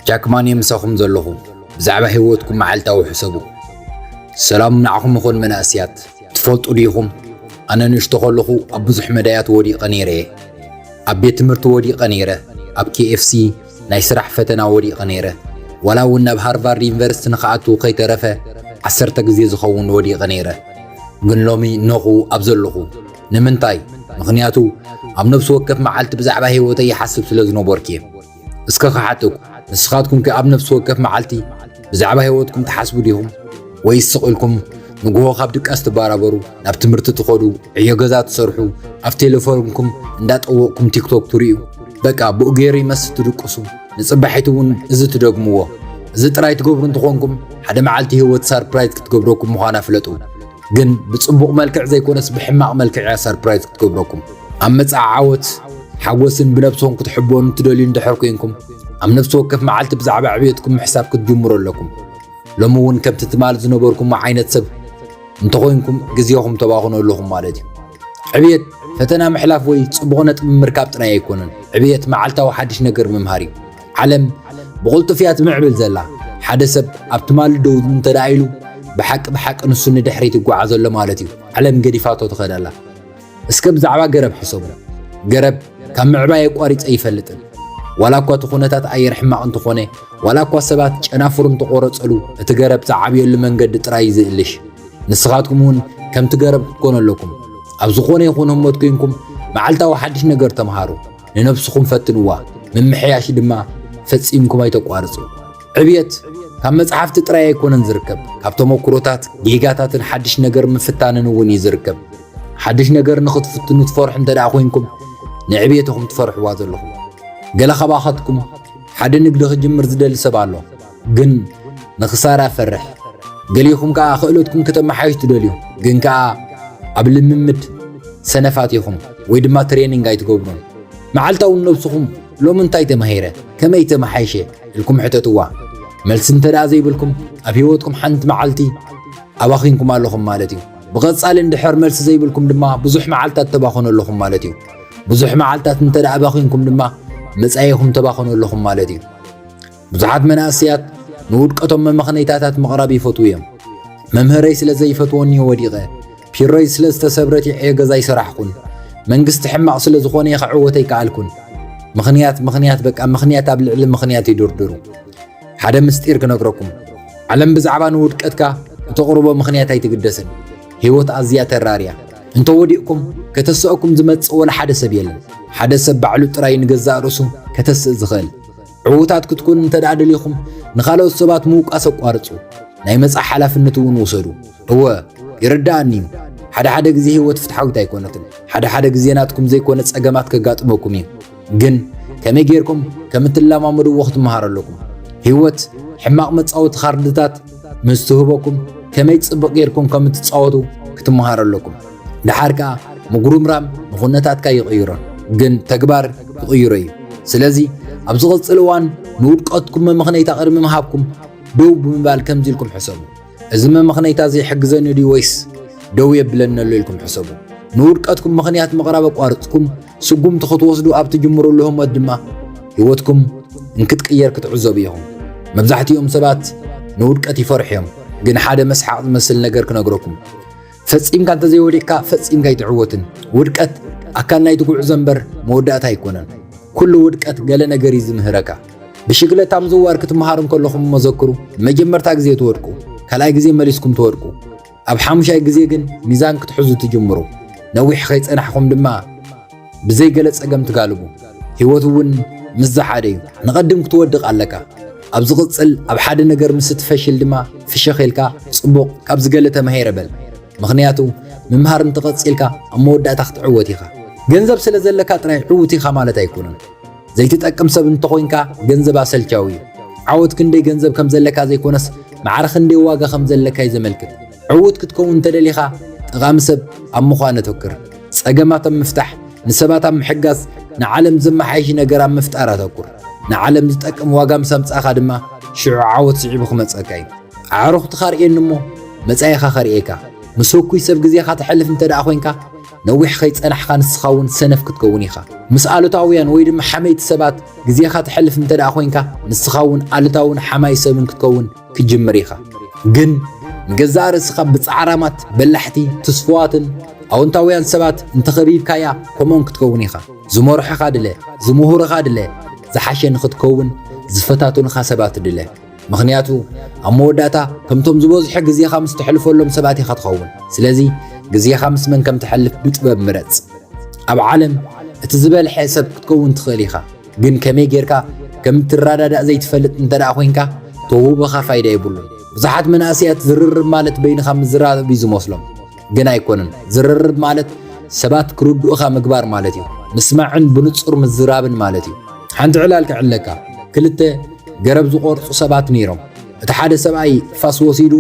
جاكمان يمسخم زلخو بزعبة هيوتكم معلتا وحسبو سلام نعكم خون من أسيات تفوت أوليكم أنا نشتغل لخو أبوزح مدايات ودي قنيرة أبيت مرت ودي قنيرة أب KFC نايسرح فتنا ودي قنيرة ولا ونا بهارفارد يونيفرسيتي نخاتو خي ترفه 10 جزي زخون ودي قنيرة قن لومي نخو أبزلخو نمنتاي مخنياتو أب نفس وقف معلت بزعبة هيوتي يحسب سلازنو بوركي اسكا خحاتو نسخاتكم كأب نفس وقف معلتي بزعبة هيوتكم تحسبوا ليهم ويسقلكم نقوه خابدك استباربرو ناب تمرت تخدو عيا غزات تسرحو اف تليفونكم እንዳጠወቅኩም ቲክቶክ ትሪኡ በቃ ብኡጌሪ መስ ትድቅሱ ንጽባሒቱን እዚ ትደግምዎ እዚ ጥራይ ትገብሩ እንትኾንኩም ሓደ መዓልቲ ህይወት ሰርፕራይዝ ክትገብረኩም ምዃና ፍለጡ ግን ብጽቡቕ መልክዕ ዘይኮነስ ብሕማቕ መልክዕ ሰርፕራይዝ ክትገብረኩም ኣብ መጻዓወት ሓጎስን ብነብሶም ክትሕቦኑ ትደልዩ እንድሕር ኮይንኩም ኣብ ነፍሲ ወከፍ መዓልቲ ብዛዕባ ዕብየትኩም ሕሳብ ክትጅምሩ ኣለኩም ሎሚ እውን ከምቲ ትማል ዝነበርኩም ዓይነት ሰብ እንተኾንኩም ግዜኹም ተባኽኑ ኣለኹም ማለት እዩ ዕብየት ፈተና ምሕላፍ ወይ ጽቡቕ ነጥቢ ምርካብ ጥራይ ኣይኮነን ዕብየት መዓልታዊ ሓድሽ ነገር ምምሃር እዩ ዓለም ብቕልጡፍያት ምዕብል ዘላ ሓደ ሰብ ኣብ ትማል ደው እንተዳኢሉ ብሓቂ ንሱ ንድሕሪት ይጓዓዝ ኣሎ ማለት እዩ ዓለም ገዲፋቶ ትኸዳላ እስከ ብዛዕባ ገረብ ሕሰቡ ገረብ ካብ ምዕባይ ኣቋሪፀ ይፈልጥን ዋላ እኳ እቲ ኩነታት ኣየር ሕማቕ እንተኾነ ዋላ እኳ ሰባት ጨናፍር እንተቆረፀሉ እቲ ገረብ ዝዓብየሉ መንገዲ ጥራይ ይዝእልሽ ንስኻትኩም እውን ከምቲ ገረብ ክትኮኑ ኣለኩም ኣብ ዝኾነ ይኹን ህሞት ኮይንኩም መዓልታዊ ሓድሽ ነገር ተምሃሩ ንነብስኹም ፈትንዋ ምምሕያሽ ድማ ፈጺምኩም ኣይተቋርጹ ዕብየት ካብ መጽሓፍቲ ጥራይ ኣይኮነን ዝርከብ ካብ ተመክሮታት ጌጋታትን ሓድሽ ነገር ምፍታንን እውን ይዝርከብ ሓድሽ ነገር ንኽትፍትኑ ትፈርሑ እንተደኣ ኮይንኩም ንዕብየትኩም ትፈርሕዋ ዘለኹም ገለ ኸባኻትኩም ሓደ ንግዲ ክጅምር ዝደሊ ሰብ ኣሎ ግን ንኽሳራ ፈርሕ ገሊኹም ከዓ ክእለትኩም ከተመሓይሽ ትደልዩ ግን ከዓ ኣብ ልምምድ ሰነፋት ኢኹም ወይ ድማ ትሬኒንግ ኣይትገብሩን መዓልታዊ ነብስኹም ሎሚ እንታይ ተማሂረ ከመይ ተመሓይሸ ኢልኩም ሕተትዋ መልሲ እንተደኣ ዘይብልኩም ኣብ ህይወትኩም ሓንቲ መዓልቲ ኣባኺንኩም ኣለኹም ማለት እዩ ብቐጻሊ እንድሕር መልሲ ዘይብልኩም ድማ ብዙሕ መዓልታት ተባኽኑ ኣለኹም ማለት እዩ ብዙሕ መዓልታት እንተደኣ ኣባኺንኩም ድማ መጻኢኹም ተባኽኑ ኣለኹም ማለት እዩ ብዙሓት መናእስያት ንውድቀቶም መምኽነይታታት ምቕራብ ይፈትዉ እዮም መምህረይ ስለ ዘይፈትዎኒ ወዲቐ ፒሮይ ስለ ዝተሰብረት ዕዮ ገዛ ይስራሕኩን መንግስቲ ሕማቕ ስለ ዝኾነ ይኽዕወተ ይከኣልኩን ምኽንያት በቃ ምኽንያት ኣብ ልዕሊ ምኽንያት ይድርድሩ ሓደ ምስጢር ክነግረኩም ዓለም ብዛዕባ ንውድቀትካ እተቕርቦ ምኽንያት ኣይትግደስን ህይወት ኣዝያ ተራርያ እንተወዲቕኩም ከተስአኩም ዝመጽእ ወላ ሓደ ሰብ የለን ሓደ ሰብ ባዕሉ ጥራይ ንገዛእ ርእሱ ከተስእ ዝኽእል ዕዉታት ክትኩኑ እንተደኣ ደሊኹም ንኻልኦት ሰባት ምውቃስ ኣቋርጹ ናይ መጻሕ ሓላፍነት እውን ውሰዱ እወ ይርዳእኒ ሓደ ግዜ ህይወት ፍትሓዊት ኣይኮነትን ሓደ ግዜ ናትኩም ዘይኮነ ጸገማት ከጋጥመኩም እዩ ግን ከመይ ጌርኩም ከም እትለማመድዎ ክትመሃር ኣለኩም ህይወት ሕማቕ መጻወቲ ካርድታት ምስ ትህበኩም ከመይ ጽቡቕ ጌርኩም ከም እትጻወቱ ክትመሃር ኣለኩም ድሓር ከዓ ምጉርምራም ንኹነታትካ ይቕይሮን ግን ተግባር ይቕይሮ እዩ ስለዚ ኣብ ዝቕጽል እዋን ንውድቀትኩም መምኽነይታ ቅድሚ ምሃብኩም ደው ብምባል ከምዚ ኢልኩም ሕሰቡ እዚ መምኽነይታ ዘይሕግዘኒ ድዩ ወይስ ደው የብለኒ ኣሎ ኢልኩም ሕሰቡ ንውድቀትኩም ምኽንያት ምቕራብ ኣቋርፅኩም ስጉምቲ ክትወስዱ ኣብ ትጅምሩሉ ህሞት ድማ ህይወትኩም እንክትቅየር ክትዕዘቡ ኢኹም መብዛሕትኦም ሰባት ንውድቀት ይፈርሑ እዮም ግን ሓደ መስሓቕ ዝመስል ነገር ክነግረኩም ፈጺምካ እንተዘይወዲቕካ ፈጺምካ ይትዕወትን ውድቀት ኣካል ናይቲ ጉዕዞ እምበር መወዳእታ ኣይኮነን ኩሉ ውድቀት ገለ ነገር እዩ ዝምህረካ ብሽግለት ኣብ ምዝዋር ክትመሃሩ ከለኹም መዘክሩ መጀመርታ ግዜ ትወድቁ ካልኣይ ግዜ መሊስኩም ትወድቁ ኣብ ሓሙሻይ ግዜ ግን ሚዛን ክትሕዙ ትጅምሩ ነዊሕ ከይጸናሕኩም ድማ ብዘይገለ ጸገም ትጋልቡ ህይወት እውን ምስ ዝሓደ እዩ ንቐድም ክትወድቕ ኣለካ ኣብ ዝቕጽል ኣብ ሓደ ነገር ምስ ትፈሽል ድማ ፍሽኽ ኢልካ ጽቡቕ ካብ ዝገለ ተማሂረ በል ምኽንያቱ ምምሃር እንትቐጺልካ ኣብ መወዳእታ ክትዕወት ኢኻ ገንዘብ ስለ ዘለካ ጥራይ ዕውት ኢኻ ማለት ኣይኮነን ዘይትጠቅም ሰብ እንተኾይንካ ገንዘብ ኣሰልቻዊ እዩ ዓወት ክንደይ ገንዘብ ከም ዘለካ ዘይኮነስ ማዕረ ክንደይ ዋጋ ከም ዘለካ ይዘመልክት ዕውት ክትከውን ተደሊኻ ጠቓሚ ሰብ ኣብ ምዃን ተወክር ጸገማት ኣብ ምፍታሕ ንሰባት ኣብ ምሕጋዝ ንዓለም ዘመሓይሽ ነገር ኣብ ምፍጣር ኣተኩር ንዓለም ዝጠቅም ዋጋ ምስ ኣምጻእኻ ድማ ሽዑ ዓወት ስዒቡ ክመጸካ እዩ ኣዕሩኽ ትኻርኤኒ እሞ መጻኢኻ ኸርኤካ ምስ እኩይ ሰብ ግዜኻ ትሕልፍ እንተደኣ ኮይንካ نوح ከይጸናሕካ ንስኻ እውን ሰነፍ ክትከውን ኢኻ ምስ ኣሉታውያን ወይ ድማ ሓመይቲ ሰባት ግዜኻ ትሕልፍ እንተደኣ ኮይንካ ንስኻ እውን ኣሉታውን ሓማይ ሰብን ክትከውን ክጅምር ኢኻ ግን ንገዛእ ርእስኻ ብፃዕራማት በላሕቲ ተስፋዋትን ኣውንታውያን ሰባት እንተኸቢብካያ ከምኦም ክትከውን ኢኻ ዝመርሑኻ ድለ ዝምሁርኻ ድለ ዝሓሸ ንኽትከውን ዝፈታቱንኻ ሰባት ድለ ምኽንያቱ ኣብ መወዳእታ ከምቶም ዝበዝሐ ግዜኻ ምስ ትሕልፈሎም ሰባት ኢኻ ትኸውን ስለዚ ግዜኻ ምስ መን ከም ትሕልፍ ብጥበብ ምረፅ ኣብ ዓለም እቲ ዝበልሐ ሰብ ክትከውን ትኽእል ኢኻ ግን ከመይ ጌርካ ከም ትረዳዳእ ዘይትፈልጥ እንተደኣ ኮይንካ ተውበኻ ፋይዳ የብሉን ብዙሓት መናእስያት ዝርርብ ማለት በይንኻ ምዝራብ እዩ ዝመስሎም ግን ኣይኮነን ዝርርብ ማለት ሰባት ክርድኡኻ ምግባር ማለት እዩ ምስማዕን ብንጹር ምዝራብን ማለት እዩ ሓንቲ ዕላል ክዕለካ ክልተ ገረብ ዝቆርፁ ሰባት ነይሮም እቲ ሓደ ሰብኣይ ፋስ ወሲዱ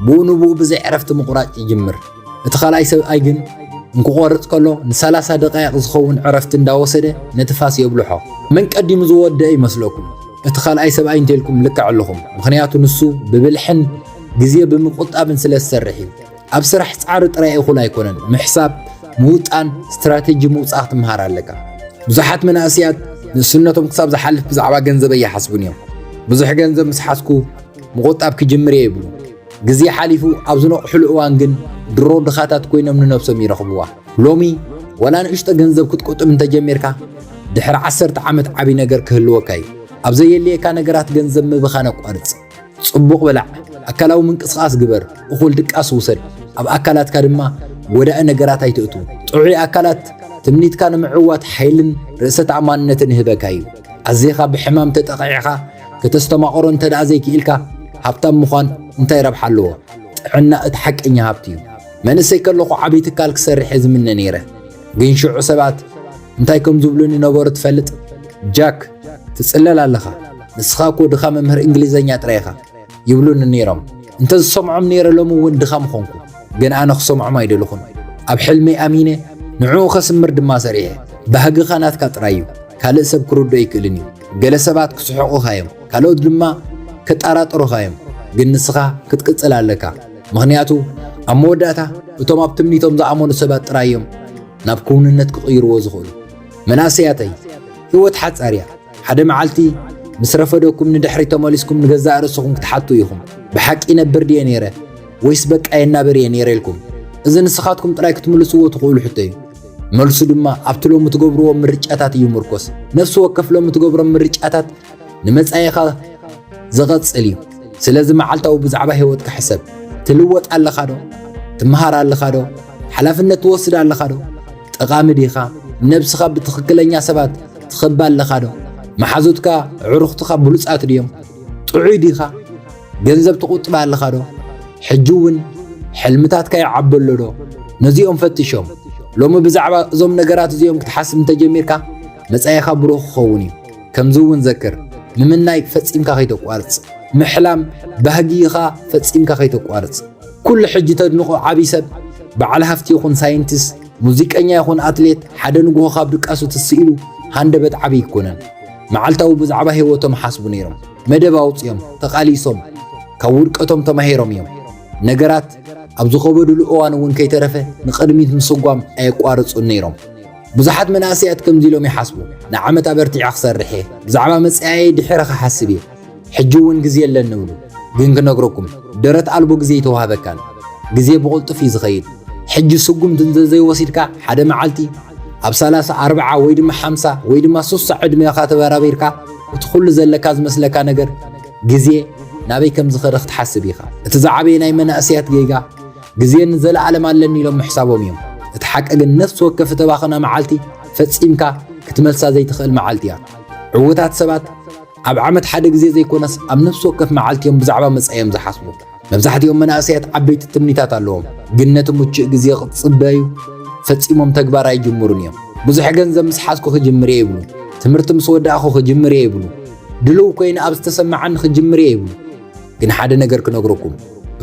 ብኡንብኡ ብዘይ ዕረፍቲ ምቁራጭ ይጅምር እቲ ካልኣይ ሰብኣይ ግን እንክቆርፅ ከሎ ን30 ደቂቕ ዝኸውን ዕረፍቲ እንዳወሰደ ነቲ ፋስ የብልሖ መን ቀዲሙ ዝወድእ ይመስለኩም እቲ ካልኣይ ሰብኣይ እንተልኩም ልክዕ ኣለኹም ምኽንያቱ ንሱ ብብልሕን ግዜ ብምቁጣብን ስለ ዝሰርሕ እዩ ኣብ ስራሕ ፃዕሪ ጥራይ ይኹል ኣይኮነን ምሕሳብ ምውጣን ስትራቴጂ ምውፃእ ትምሃር ኣለካ ብዙሓት መናእስያት ንስነቶም ክሳብ ዝሓልፍ ብዛዕባ ገንዘብ ኣይሓስቡን እዮም ብዙሕ ገንዘብ ምስ ሓስኩ ምቁጣብ ክጅምር ይብሉ ግዜ ሓሊፉ ኣብ ዝነቕሕሉ እዋን ግን ድሮ ድኻታት ኮይኖም ንነብሶም ይረኽብዋ ሎሚ ወላ ንእሽቶ ገንዘብ ክትቁጥብ እንተጀሚርካ ድሕሪ 10 ዓመት ዓቢ ነገር ክህልወካ እዩ ኣብ ዘየልየካ ነገራት ገንዘብ ምብኻን ኣቋርፅ ጽቡቕ ብላዕ ኣካላዊ ምንቅስቓስ ግበር እኹል ድቃስ ውሰድ ኣብ ኣካላትካ ድማ ወዳእ ነገራት ኣይትእቱ ጥዑይ ኣካላት ትምኒትካ ንምዕዋት ሓይልን ርእሰ ተኣማንነትን ይህበካ እዩ ኣዘይኻ ብሕማም ተጠቂዕኻ ከተስተማቕሮ እንተደኣ ዘይክኢልካ ሃብታም ምዃን እንታይ ረብሓ ኣለዎ ጥዕና እቲ ሓቀኛ ሃብቲ እዩ መንእሰይ ከለኹ ዓብዪ ትካል ክሰርሕ ዝምነ ነይረ ግን ሽዑ ሰባት እንታይ ከም ዝብሉኒ ነበሩ ትፈልጥ ጃክ ትጽለል ኣለኻ ንስኻ እኮ ድኻ መምህር እንግሊዘኛ ጥራይኻ ይብሉኒ ነይሮም እንተዝሰምዖም ነይረ ሎሚ እውን ድኻ ምኾንኩ ግን ኣነ ክሰምዖም ኣይደለኹን ኣብ ሕልሜ ኣሚነ ንዕኡ ኸስምር ድማ ሰሪሐ ባህግኻ ናትካ ጥራይ እዩ ካልእ ሰብ ክርዶ ኣይክእልን እዩ ገለ ሰባት ክስሕቑኻ እዮም ካልኦት ድማ ከጣራጥሩኻ እዮም ግን ንስኻ ክትቅፅል ኣለካ ምኽንያቱ ኣብ መወዳእታ እቶም ኣብ ትምኒቶም ዝኣመኑ ሰባት ጥራይ እዮም ናብ ክውንነት ክቕይርዎ ዝኽእሉ መናእሰያተይ ህይወት ሓፃር እያ ሓደ መዓልቲ ምስ ረፈደኩም ንድሕሪ ተመሊስኩም ንገዛእ ርእስኹም ክትሓቱ ኢኹም ብሓቂ ነብር ድየ ነይረ ወይስ በቃ የናብር እየ ነይረ ኢልኩም እዚ ንስኻትኩም ጥራይ ክትምልስዎ ትኽእሉ ሕቶ እዩ መልሱ ድማ ኣብቲ ሎሚ ትገብርዎም ምርጫታት እዩ ምርኮስ ነፍሲ ወከፍ ሎሚ ትገብሮም ምርጫታት ንመጻኢኻ ዘቐፅል እዩ ስለዚ መዓልታዊ ብዛዕባ ህይወትካ ሕሰብ ትልወጥ ኣለኻ ዶ ትመሃር ኣለኻ ዶ ሓላፍነት ትወስድ ኣለኻ ዶ ጠቓሚ ዲኻ ነብስኻ ብትኽክለኛ ሰባት ትኽባ ኣለኻ ዶ መሓዙትካ ዕሩኽትኻ ብሉፃት ድዮም ጥዑይ ዲኻ ገንዘብ ትቁጥባ ኣለኻ ዶ ሕጂ እውን ሕልምታትካ ይዓበሎ ዶ ነዚኦም ፈትሾም ሎሚ ብዛዕባ እዞም ነገራት እዚኦም ክትሓስብ እንተጀሚርካ መጻኢኻ ብሩኽ ክኸውን እዩ ከምዚ እውን ዘክር ንምናይ ፈጺምካ ከይተቋርፅ ምሕላም ባህጊኻ ፈጺምካ ከይተቋርፅ ኩሉ ሕጂ ተድንቑ ዓብይ ሰብ በዓል ሃፍቲ ይኹን ሳይንቲስ ሙዚቀኛ ይኹን ኣትሌት ሓደ ንጉሆ ካብ ድቃሱ ትስኢሉ ሃንደበት ዓብይ ይኮነን መዓልታዊ ብዛዕባ ህይወቶም ሓስቡ ነይሮም መደብ ኣውፅዮም ተቓሊሶም ካብ ውድቀቶም ተማሂሮም እዮም ነገራት ኣብ ዝኸበድሉ እዋን እውን ከይተረፈ ንቕድሚት ምስጓም ኣየቋርፁን ነይሮም ብዙሓት መናእስያት ከምዚ ኢሎም ይሓስቡ ንዓመት ኣበርቲዕ ክሰርሕ እየ ብዛዕባ መፅያየ ድሕረ ክሓስብ እየ ሕጂ እውን ግዜ የለን ንብሉ ግን ክነግረኩም ደረት ኣልቦ ግዜ ይተዋሃበካን ግዜ ብቕልጡፍ እዩ ዝኸይድ ሕጂ ስጉምቲ እንተዘይወሲድካ ሓደ መዓልቲ ኣብ 30 40 ወይ ድማ 50 ወይ ድማ 60 ዕድሜኻ ተበራቢርካ እቲ ኩሉ ዘለካ ዝመስለካ ነገር ግዜ ናበይ ከም ዝኸደ ክትሓስብ ኢኻ እቲ ዝዓበየ ናይ መናእስያት ጌጋ ግዜ ንዘለዓለም ኣለኒ ኢሎም ምሕሳቦም እዮም እቲ ሓቂ ግን ነፍሲ ወከፍ ተባኽና መዓልቲ ፈጺምካ ክትመልሳ ዘይትኽእል መዓልቲ እያ ዕውታት ሰባት ኣብ ዓመት ሓደ ግዜ ዘይኮነስ ኣብ ነፍሲ ወከፍ መዓልቲዮም ብዛዕባ መጻዮም ዝሓስቡ መብዛሕትኦም መናእስያት ዓበይቲ ትምኒታት ኣለዎም ግን ነቲ ምቹእ ግዜ ክጽበዩ ፈጺሞም ተግባር ኣይጅምሩን እዮም ብዙሕ ገንዘብ ምስ ሓዝኩ ክጅምር እየ ይብሉ ትምህርቲ ምስ ወዳእኹ ክጅምር እየ ይብሉ ድልው ኮይኑ ኣብ ዝተሰማዓኒ ክጅምር እየ ይብሉ ግን ሓደ ነገር ክነግረኩም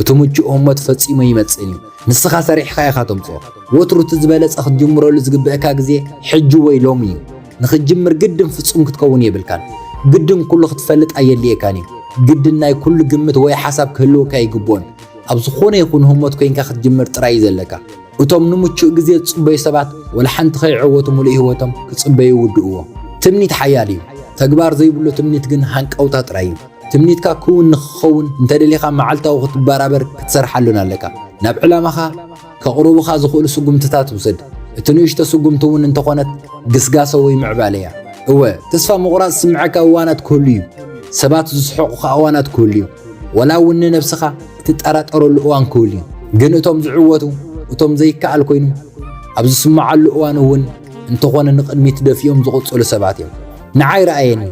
እቲ ምቹእ ህሞት ፈጺሞ ይመጽእ እዩ ንስኻ ሰሪሕካ ኢኻ ተምጽኦ ወትሩ እቲ ዝበለጸ ክትጅምረሉ ዝግብአካ ግዜ ሕጂ ወይ ሎሚ እዩ ንኽጅምር ግድን ፍጹም ክትከውን የብልካን ግድን ኩሉ ክትፈልጥ ኣየድልየካን እዩ ግድን ናይ ኩሉ ግምት ወይ ሓሳብ ክህልወካ ይግብኦን ኣብ ዝኾነ ይኹን ህሞት ኮይንካ ክትጅምር ጥራይ ዘለካ እቶም ንምቹእ ግዜ ዝጽበዩ ሰባት ወላ ሓንቲ ከይዕወቱ ሙሉእ ህይወቶም ክጽበዩ ይውድእዎ። ትምኒት ሓያል እዩ። ተግባር ዘይብሉ ትምኒት ግን ሃንቀውታ ጥራይ እዩ። ትምኒትካ ክውን ንኽኸውን እንተደሊኻ መዓልታዊ ክትበራበር ክትሰርሓሉን ኣለካ። ናብ ዕላማኻ ከቕርቡኻ ዝኽእሉ ስጉምትታት ውሰድ። እቲ ንእሽቶ ስጉምቲ እውን እንተኾነት ግስጋሶ ወይ ምዕባለ እያ። እወ ተስፋ ምቑራጽ ዝስምዓካ እዋናት ክህሉ እዩ። ሰባት ዝስሕቑኻ እዋናት ክህሉ እዩ። ወላ እውን ንነብስኻ እትጠራጠረሉ እዋን ክህሉ እዩ። ግን እቶም ዝዕወቱ እቶም ዘይከኣል ኮይኑ ኣብ ዝስምዓሉ እዋን እውን እንተኾነ ንቕድሚት ደፊኦም ዝቕጽሉ ሰባት እዮም። ንዓይ ረኣየኒ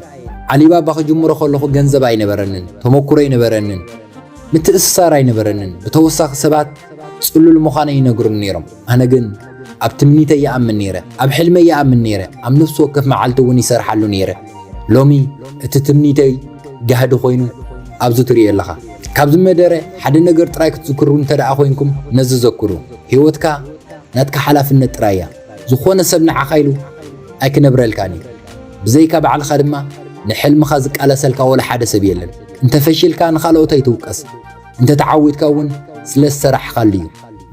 ዓሊባባ ክጅምሮ ከለኹ ገንዘብ ኣይነበረንን፣ ተመኩሮ ኣይነበረንን፣ ምትእስሳር ኣይነበረንን። ብተወሳኺ ሰባት ጽሉል ምዃነይ ይነግሩኒ ነይሮም። ኣነ ግን ኣብ ትምኒተይ ይኣምን ነይረ፣ ኣብ ሕልመይ ይኣምን ነይረ፣ ኣብ ነፍሲ ወከፍ መዓልቲ እውን ይሰርሓሉ ነይረ። ሎሚ እቲ ትምኒተይ ጋህዲ ኮይኑ ኣብዚ ትሪኦ ኣለኻ። ካብዚ መደረ ሓደ ነገር ጥራይ ክትዝክሩ እንተደኣ ኮይንኩም ነዚ ዘክሩ። ህይወትካ ናትካ ሓላፍነት ጥራይ እያ። ዝኾነ ሰብ ንዓኻ ኢሉ ኣይክነብረልካን እዩ። ብዘይካ ባዕልኻ ድማ ንሕልምኻ ዝቃለሰልካ ወላ ሓደ ሰብ የለን። እንተፈሽልካ ንኻልኦት ኣይትውቀስ፣ እንተተዓዊትካ እውን ስለ ዝሰራሕኻሉ እዩ።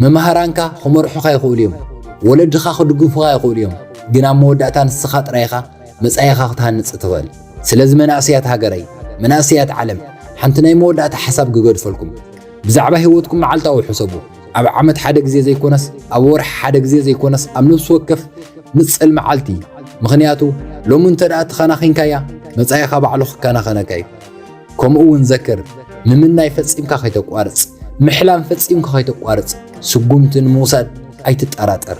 መምሃራንካ ክመርሑኻ ይኽእሉ እዮም፣ ወለድኻ ክድግፉኻ ይኽእሉ እዮም። ግን ኣብ መወዳእታ ንስኻ ጥራይኻ መጻኢኻ ክትሃንጽ ትኽእል። ስለዚ መናእስያት ሃገረይ፣ መናእስያት ዓለም ሓንቲ ናይ መወዳእታ ሓሳብ ክገድፈልኩም። ብዛዕባ ህይወትኩም መዓልታዊ ሕሰቡ። ኣብ ዓመት ሓደ ግዜ ዘይኮነስ ኣብ ወርሒ ሓደ ግዜ ዘይኮነስ ኣብ ነፍሲ ወከፍ ንጽል መዓልቲ። ምኽንያቱ ሎሚ እንተደኣ ተኸናኺንካያ መጻኢኻ ባዕሉ ክከናኸነካ እዩ። ከምኡ እውን ዘክር፣ ምምናይ ፈጺምካ ከይተቋርጽ፣ ምሕላም ፈጺምካ ከይተቋርጽ፣ ስጉምቲ ንምውሳድ ኣይትጠራጠር።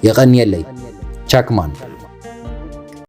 የቐኒየለይ ቻክማን